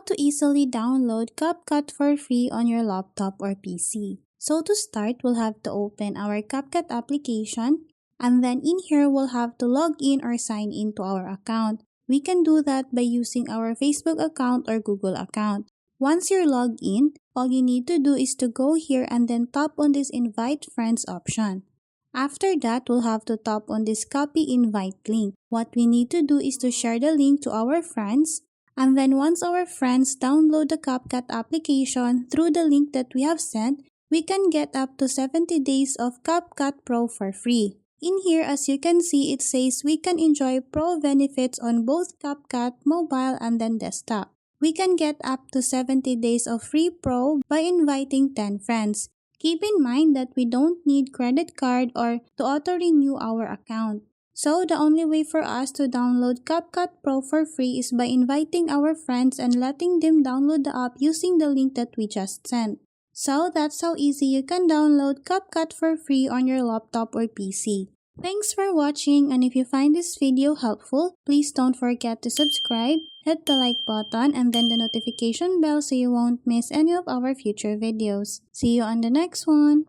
to easily download CapCut for free on your laptop or PC. So to start, we'll have to open our CapCut application, and then in here we'll have to log in or sign in to our account. We can do that by using our Facebook account or Google account. Once you're logged in, all you need to do is to go here and then tap on this invite friends option. After that, we'll have to tap on this copy invite link. What we need to do is to share the link to our friends, and then once our friends download the CapCut application through the link that we have sent, we can get up to 70 days of CapCut Pro for free. In here, as you can see, it says we can enjoy Pro benefits on both CapCut mobile and then desktop. We can get up to 70 days of free Pro by inviting 10 friends. Keep in mind that we don't need credit card or to auto-renew our account. So the only way for us to download CapCut Pro for free is by inviting our friends and letting them download the app using the link that we just sent. So that's how easy you can download CapCut for free on your laptop or PC. Thanks for watching, and if you find this video helpful, please don't forget to subscribe, hit the like button, and then the notification bell so you won't miss any of our future videos. See you on the next one!